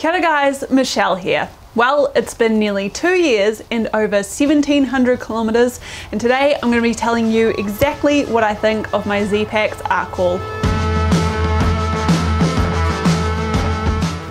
Kia ora guys, Michelle here. Well, it's been nearly 2 years and over 1,700 kilometers, and today I'm going to be telling you exactly what I think of my Zpacks Arc Haul.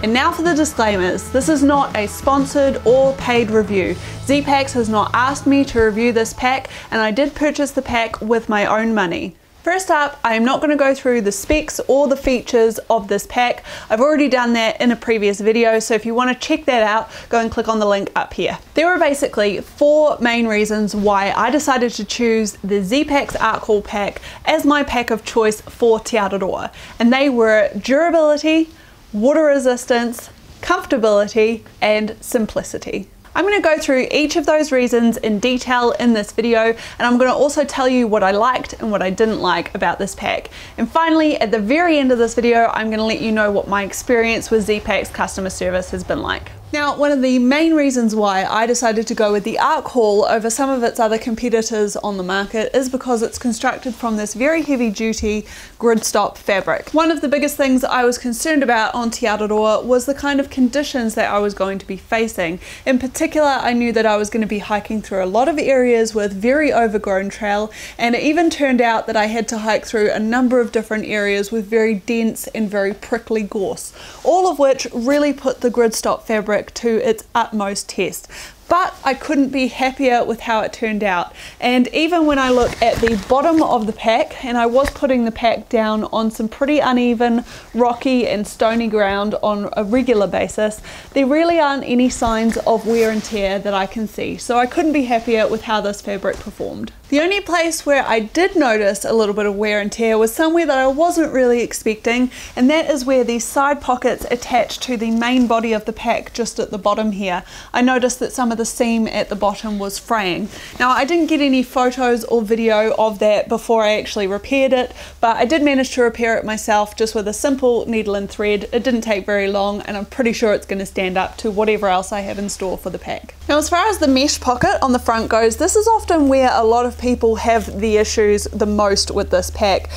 And now for the disclaimers. This is not a sponsored or paid review. Zpacks has not asked me to review this pack, and I did purchase the pack with my own money. First up, I am not going to go through the specs or the features of this pack. I've already done that in a previous video, so if you want to check that out, go and click on the link up here. There are basically 4 main reasons why I decided to choose the Zpacks Arc Haul pack as my pack of choice for Te Araroa, and they were durability, water resistance, comfortability, and simplicity. I'm going to go through each of those reasons in detail in this video, and I'm going to also tell you what I liked and what I didn't like about this pack. And finally, at the very end of this video, I'm going to let you know what my experience with Zpacks customer service has been like. Now, one of the main reasons why I decided to go with the Arc Haul over some of its other competitors on the market is because it's constructed from this very heavy duty gridstop fabric. One of the biggest things I was concerned about on Te Araroa was the kind of conditions that I was going to be facing. In particular, I knew that I was going to be hiking through a lot of areas with very overgrown trail, and it even turned out that I had to hike through a number of different areas with very dense and very prickly gorse, all of which really put the gridstop fabric to its utmost test. But I couldn't be happier with how it turned out. And even when I look at the bottom of the pack, and I was putting the pack down on some pretty uneven, rocky and stony ground on a regular basis, there really aren't any signs of wear and tear that I can see. So I couldn't be happier with how this fabric performed. The only place where I did notice a little bit of wear and tear was somewhere that I wasn't really expecting, and that is where these side pockets attach to the main body of the pack just at the bottom here. I noticed that some of the seam at the bottom was fraying. Now, I didn't get any photos or video of that before I actually repaired it, but I did manage to repair it myself just with a simple needle and thread. It didn't take very long, and I'm pretty sure it's going to stand up to whatever else I have in store for the pack. Now, as far as the mesh pocket on the front goes, this is often where a lot of people have the issues the most with this pack.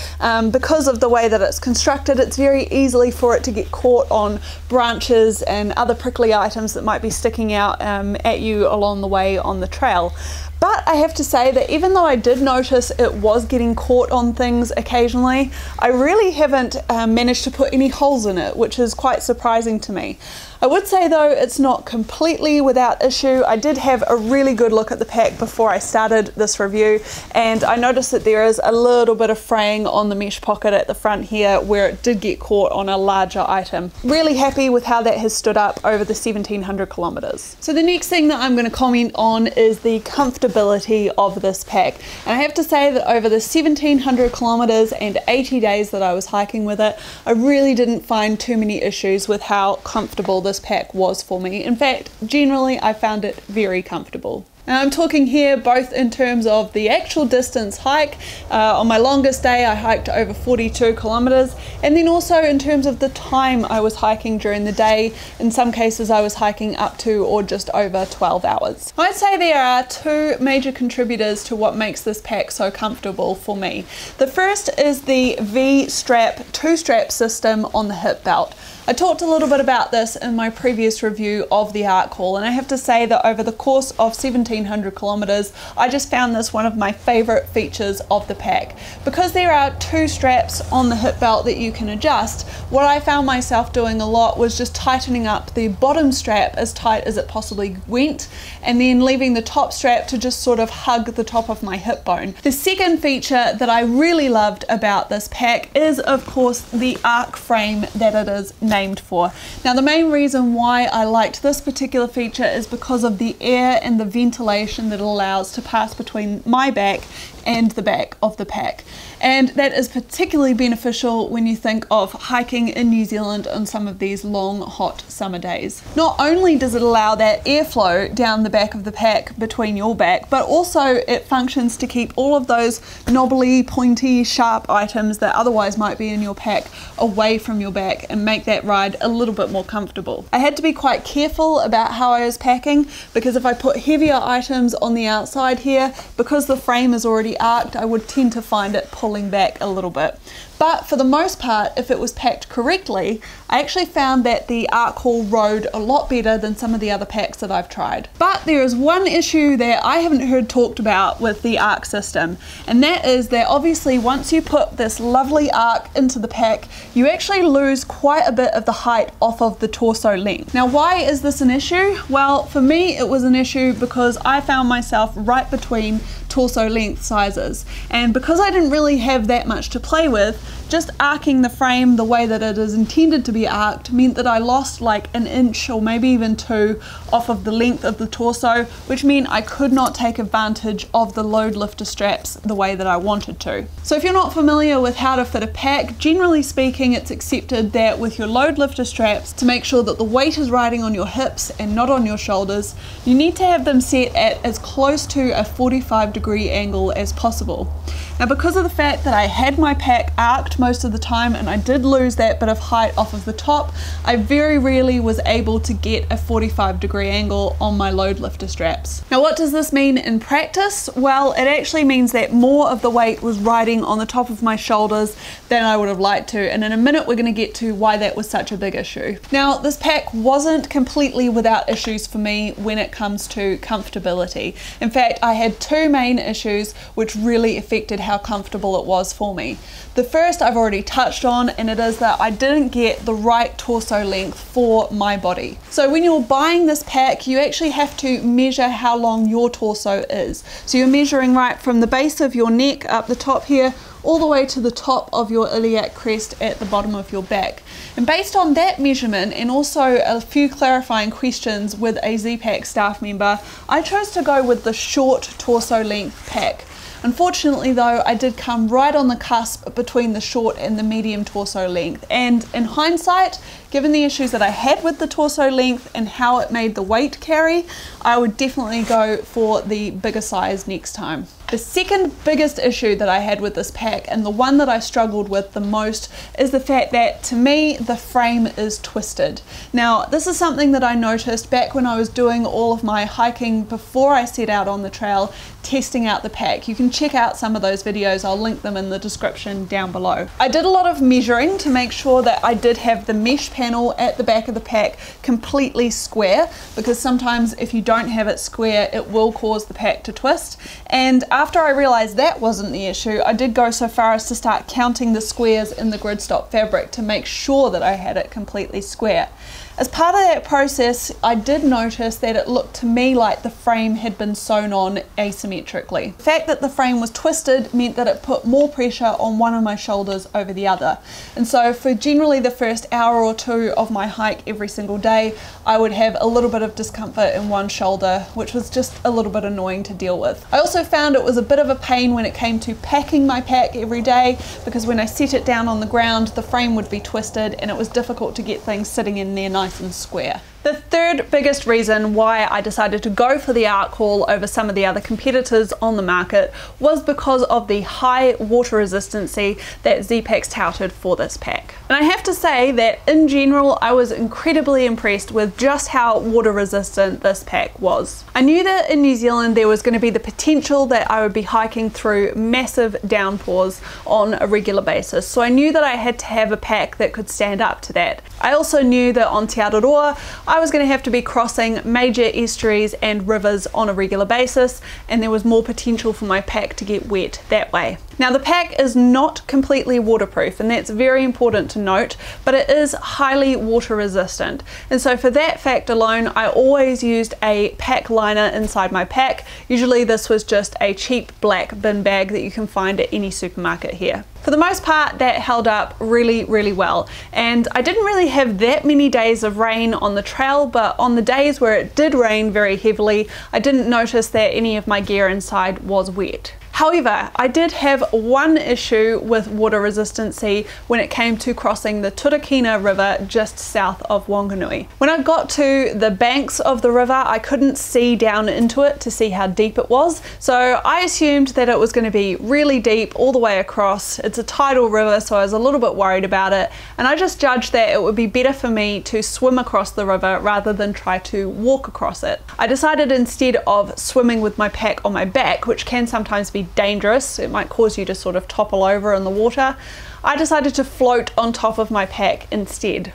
Because of the way that it's constructed, it's very easily for it to get caught on branches and other prickly items that might be sticking out at you along the way on the trail. But I have to say that even though I did notice it was getting caught on things occasionally, I really haven't managed to put any holes in it, which is quite surprising to me. I would say though it's not completely without issue. I did have a really good look at the pack before I started this review, and I noticed that there is a little bit of fraying on the mesh pocket at the front here where it did get caught on a larger item. Really happy with how that has stood up over the 1,700 kilometers. So the next thing that I'm going to comment on is the comfortability of this pack. And I have to say that over the 1,700 kilometers and 80 days that I was hiking with it, I really didn't find too many issues with how comfortable this pack was for me. In fact, generally I found it very comfortable. Now, I'm talking here both in terms of the actual distance hike. On my longest day I hiked over 42 kilometers, and then also in terms of the time I was hiking during the day. In some cases I was hiking up to or just over 12 hours. I'd say there are 2 major contributors to what makes this pack so comfortable for me. The first is the V-strap 2-strap system on the hip belt. I talked a little bit about this in my previous review of the Arc Haul, and I have to say that over the course of 1,700 kilometers, I just found this one of my favorite features of the pack. Because there are 2 straps on the hip belt that you can adjust, what I found myself doing a lot was just tightening up the bottom strap as tight as it possibly went, and then leaving the top strap to just sort of hug the top of my hip bone. The second feature that I really loved about this pack is, of course, the arc frame that it is named for. Now, the main reason why I liked this particular feature is because of the air and the ventilation that it allows to pass between my back and the back of the pack. And that is particularly beneficial when you think of hiking in New Zealand on some of these long, hot summer days. Not only does it allow that airflow down the back of the pack between your back, but also it functions to keep all of those knobbly, pointy, sharp items that otherwise might be in your pack away from your back and make that ride a little bit more comfortable. I had to be quite careful about how I was packing, because if I put heavier items on the outside here, because the frame is already arced, I would tend to find it pulling back a little bit. But for the most part, if it was packed correctly, I actually found that the Arc Haul rode a lot better than some of the other packs that I've tried. But there is one issue that I haven't heard talked about with the Arc system, and that is that obviously once you put this lovely Arc into the pack, you actually lose quite a bit of the height off of the torso length. Now, why is this an issue? Well, for me it was an issue because I found myself right between torso length sizes, and because I didn't really have that much to play with, just arcing the frame the way that it is intended to be arced meant that I lost like an inch or maybe even 2 off of the length of the torso, which meant I could not take advantage of the load lifter straps the way that I wanted to. So if you're not familiar with how to fit a pack, generally speaking it's accepted that with your load lifter straps, to make sure that the weight is riding on your hips and not on your shoulders, you need to have them set at as close to a 45-degree angle as possible. Now, because of the fact that I had my pack arced most of the time and I did lose that bit of height off of the top, I very rarely was able to get a 45-degree angle on my load lifter straps. Now, what does this mean in practice? Well, it actually means that more of the weight was riding on the top of my shoulders than I would have liked to, and in a minute we're going to get to why that was such a big issue. Now, this pack wasn't completely without issues for me when it comes to comfortability. In fact, I had 2 main issues which really affected how comfortable it was for me. The first I've already touched on, and it is that I didn't get the right torso length for my body. So when you're buying this pack, you actually have to measure how long your torso is. So you're measuring right from the base of your neck up the top here, all the way to the top of your iliac crest at the bottom of your back. And based on that measurement and also a few clarifying questions with a Zpacks staff member, I chose to go with the short torso length pack. Unfortunately though, I did come right on the cusp between the short and the medium torso length, and in hindsight, given the issues that I had with the torso length and how it made the weight carry, I would definitely go for the bigger size next time. The second biggest issue that I had with this pack, and the one that I struggled with the most, is the fact that to me the frame is twisted. Now, this is something that I noticed back when I was doing all of my hiking before I set out on the trail, testing out the pack. You can check out some of those videos, I'll link them in the description down below. I did a lot of measuring to make sure that I did have the mesh panel at the back of the pack completely square, because sometimes if you don't have it square it will cause the pack to twist, and after I realized that wasn't the issue, I did go so far as to start counting the squares in the gridstop fabric to make sure that I had it completely square. As part of that process, I did notice that it looked to me like the frame had been sewn on asymmetrically. The fact that the frame was twisted meant that it put more pressure on one of my shoulders over the other. And so for generally the first hour or 2 of my hike every single day, I would have a little bit of discomfort in one shoulder, which was just a little bit annoying to deal with. I also found it was a bit of a pain when it came to packing my pack every day, because when I set it down on the ground, the frame would be twisted and it was difficult to get things sitting in there nice and square. The third biggest reason why I decided to go for the Arc Haul over some of the other competitors on the market was because of the high water resistancy that Zpacks touted for this pack. And I have to say that in general I was incredibly impressed with just how water resistant this pack was. I knew that in New Zealand there was going to be the potential that I would be hiking through massive downpours on a regular basis, so I knew that I had to have a pack that could stand up to that. I also knew that on Te Araroa I was going to have to be crossing major estuaries and rivers on a regular basis, and there was more potential for my pack to get wet that way. Now, the pack is not completely waterproof, and that's very important to note, but it is highly water resistant. And so for that fact alone, I always used a pack liner inside my pack. Usually this was just a cheap black bin bag that you can find at any supermarket here. For the most part, that held up really, really well. And I didn't really have that many days of rain on the trail, but on the days where it did rain very heavily, I didn't notice that any of my gear inside was wet. However, I did have one issue with water resistancy when it came to crossing the Turakina River just south of Wanganui. When I got to the banks of the river, I couldn't see down into it to see how deep it was, so I assumed that it was going to be really deep all the way across. It's a tidal river, so I was a little bit worried about it, and I just judged that it would be better for me to swim across the river rather than try to walk across it. I decided instead of swimming with my pack on my back, which can sometimes be be dangerous. It might cause you to sort of topple over in the water. I decided to float on top of my pack instead.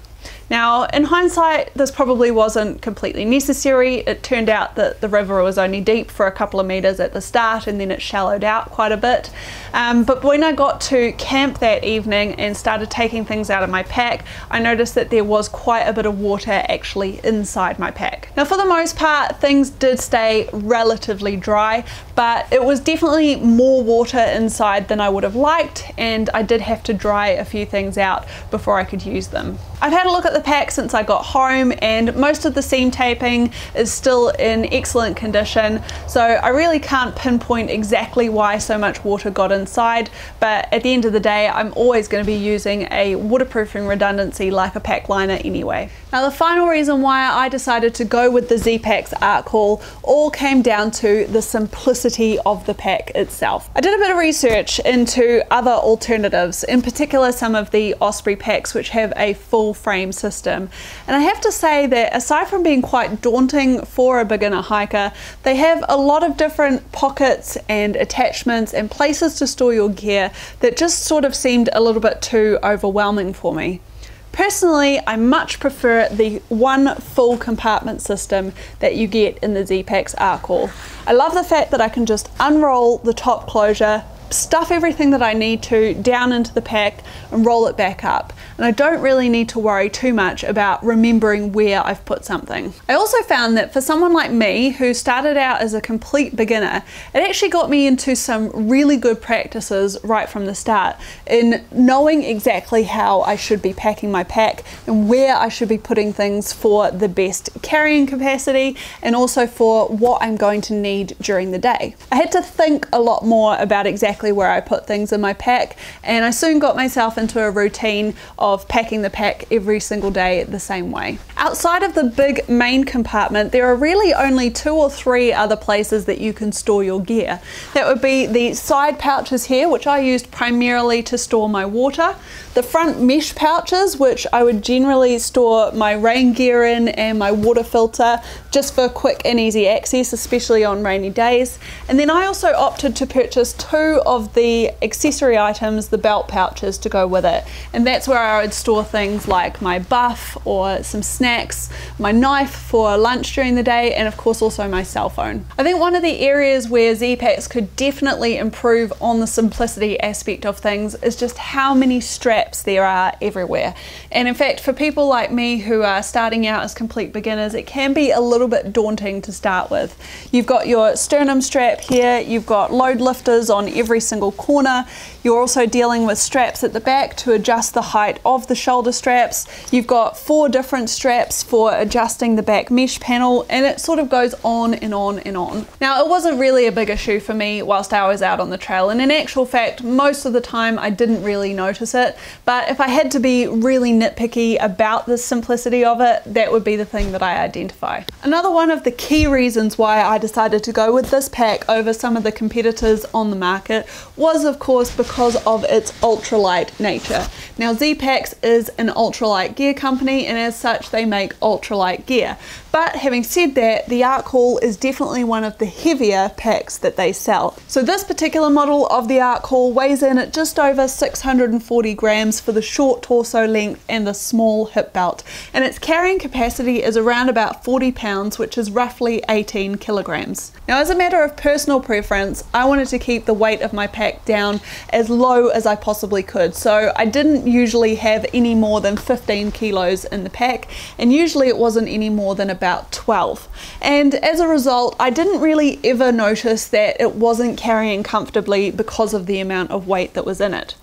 Now, in hindsight, this probably wasn't completely necessary. It turned out that the river was only deep for a couple of meters at the start, and then it shallowed out quite a bit. But when I got to camp that evening and started taking things out of my pack, I noticed that there was quite a bit of water actually inside my pack. Now, for the most part, things did stay relatively dry, but it was definitely more water inside than I would have liked, and I did have to dry a few things out before I could use them. I've had a look at the pack since I got home, and most of the seam taping is still in excellent condition, so I really can't pinpoint exactly why so much water got inside, but at the end of the day I'm always going to be using a waterproofing redundancy like a pack liner anyway. Now, the final reason why I decided to go with the Zpacks Arc Haul all came down to the simplicity of the pack itself. I did a bit of research into other alternatives, in particular some of the Osprey packs which have a full frame system, and I have to say that aside from being quite daunting for a beginner hiker, they have a lot of different pockets and attachments and places to store your gear that just sort of seemed a little bit too overwhelming for me. Personally, I much prefer the one full compartment system that you get in the Zpacks Arc Haul. I love the fact that I can just unroll the top closure, stuff everything that I need to down into the pack and roll it back up, and I don't really need to worry too much about remembering where I've put something. I also found that for someone like me who started out as a complete beginner, it actually got me into some really good practices right from the start in knowing exactly how I should be packing my pack and where I should be putting things for the best carrying capacity and also for what I'm going to need during the day. I had to think a lot more about exactly where I put things in my pack, and I soon got myself into a routine of packing the pack every single day the same way. Outside of the big main compartment, there are really only 2 or 3 other places that you can store your gear. That would be the side pouches here, which I used primarily to store my water, the front mesh pouches, which I would generally store my rain gear in and my water filter just for quick and easy access, especially on rainy days. And then I also opted to purchase 2 of the accessory items, the belt pouches, to go with it, and that's where I would store things like my buff or some snacks, my knife for lunch during the day, and of course also my cell phone. I think one of the areas where Zpacks could definitely improve on the simplicity aspect of things is just how many straps there are everywhere, and in fact for people like me who are starting out as complete beginners, it can be a little bit daunting to start with. You've got your sternum strap here, you've got load lifters on every single corner, you're also dealing with straps at the back to adjust the height of the shoulder straps, you've got 4 different straps for adjusting the back mesh panel, and it sort of goes on and on and on. Now, it wasn't really a big issue for me whilst I was out on the trail, and in actual fact most of the time I didn't really notice it, but if I had to be really nitpicky about the simplicity of it, that would be the thing that I identify. Another one of the key reasons why I decided to go with this pack over some of the competitors on the market was of course because of its ultralight nature. Now, Zpacks is an ultralight gear company, and as such they make ultralight gear. But having said that, the Arc Haul is definitely one of the heavier packs that they sell. So this particular model of the Arc Haul weighs in at just over 640 grams for the short torso length and the small hip belt, and its carrying capacity is around about 40 pounds, which is roughly 18 kilograms. Now, as a matter of personal preference, I wanted to keep the weight of my pack down as low as I possibly could, so I didn't usually have any more than 15 kilos in the pack, and usually it wasn't any more than about 12. And as a result, I didn't really ever notice that it wasn't carrying comfortably because of the amount of weight that was in it.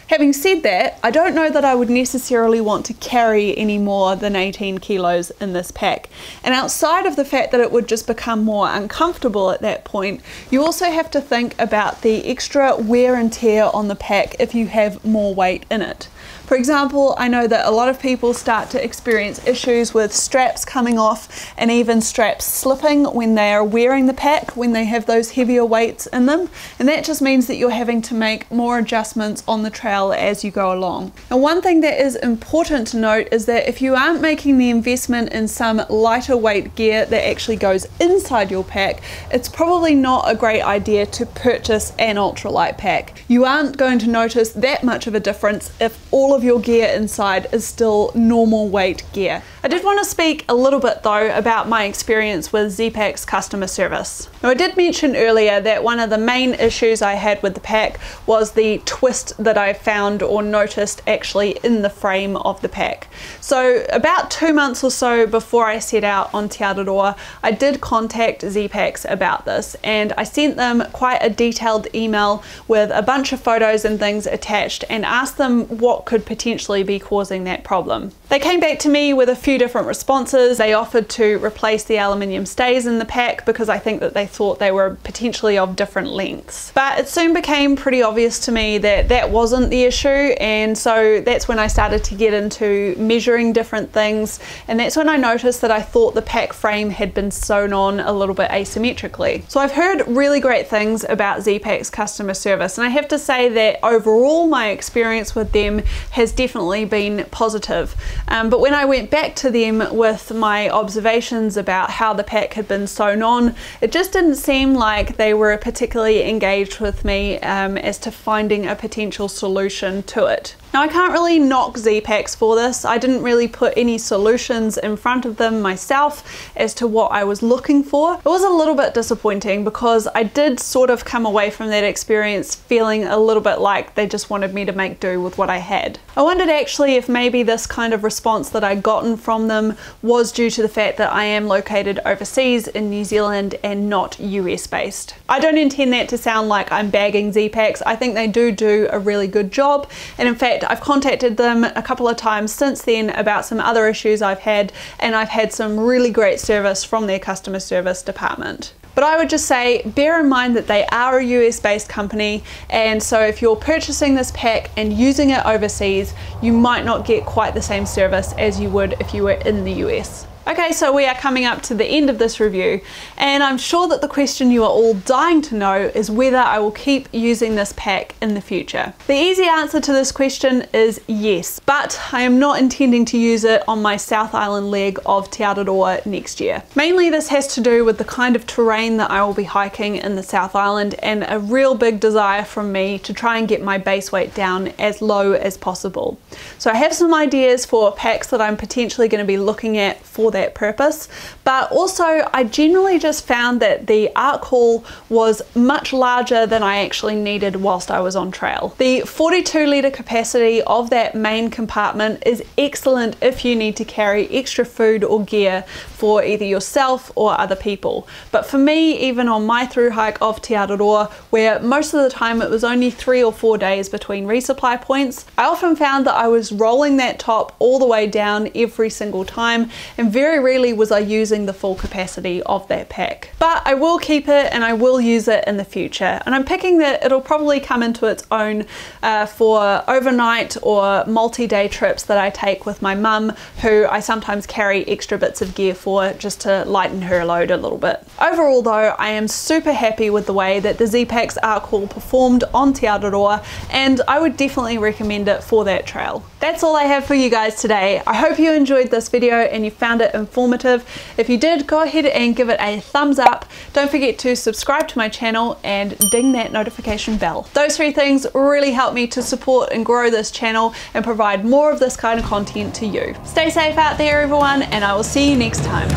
Having said that, I don't know that I would necessarily want to carry any more than 18 kilos in this pack. And outside of the fact that it would just become more uncomfortable at that point, you also have to think about the extra wear and tear on the pack if you have more weight in it. For example, I know that a lot of people start to experience issues with straps coming off and even straps slipping when they are wearing the pack, when they have those heavier weights in them, and that just means that you're having to make more adjustments on the trail as you go along. Now, one thing that is important to note is that if you aren't making the investment in some lighter weight gear that actually goes inside your pack, it's probably not a great idea to purchase an ultralight pack. You aren't going to notice that much of a difference if all of your gear inside is still normal weight gear. I did want to speak a little bit though about my experience with Zpacks customer service. Now, I did mention earlier that one of the main issues I had with the pack was the twist that I found or noticed actually in the frame of the pack. So about 2 months or so before I set out on Te Araroa, I did contact Zpacks about this, and I sent them quite a detailed email with a bunch of photos and things attached and asked them what could potentially be causing that problem. They came back to me with a few different responses. They offered to replace the aluminium stays in the pack because I think that they thought they were potentially of different lengths. But it soon became pretty obvious to me that that wasn't the issue, and so that's when I started to get into measuring different things, and that's when I noticed that I thought the pack frame had been sewn on a little bit asymmetrically. So I've heard really great things about Zpacks customer service, and I have to say that overall my experience with them has definitely been positive. But when I went back to them with my observations about how the pack had been sewn on, it just didn't seem like they were particularly engaged with me as to finding a potential solution to it. Now, I can't really knock Zpacks for this. I didn't really put any solutions in front of them myself as to what I was looking for. It was a little bit disappointing because I did sort of come away from that experience feeling a little bit like they just wanted me to make do with what I had. I wondered actually if maybe this kind of response that I'd gotten from them was due to the fact that I am located overseas in New Zealand and not US based. I don't intend that to sound like I'm bagging Zpacks. I think they do a really good job, and in fact I've contacted them a couple of times since then about some other issues I've had, and I've had some really great service from their customer service department. But I would just say, bear in mind that they are a US based company, and so if you're purchasing this pack and using it overseas, you might not get quite the same service as you would if you were in the US. Okay, so we are coming up to the end of this review, and I'm sure that the question you are all dying to know is whether I will keep using this pack in the future. The easy answer to this question is yes, but I am not intending to use it on my South Island leg of Te Araroa next year. Mainly this has to do with the kind of terrain that I will be hiking in the South Island, and a real big desire from me to try and get my base weight down as low as possible. So I have some ideas for packs that I'm potentially going to be looking at for that purpose, but also I generally just found that the Arc Haul was much larger than I actually needed whilst I was on trail. The 42 litre capacity of that main compartment is excellent if you need to carry extra food or gear for either yourself or other people. But for me, even on my through hike of Te Araroa, where most of the time it was only 3 or 4 days between resupply points, I often found that I was rolling that top all the way down every single time, and very rarely was I using the full capacity of that pack. But I will keep it and I will use it in the future, and I'm picking that it'll probably come into its own for overnight or multi-day trips that I take with my mum, who I sometimes carry extra bits of gear for just to lighten her load a little bit. Overall though, I am super happy with the way that the Zpacks Arc Haul performed on Te Araroa, and I would definitely recommend it for that trail. That's all I have for you guys today. I hope you enjoyed this video and you found it informative. If you did, go ahead and give it a thumbs up. Don't forget to subscribe to my channel and ding that notification bell. Those 3 things really help me to support and grow this channel and provide more of this kind of content to you. Stay safe out there everyone, and I will see you next time.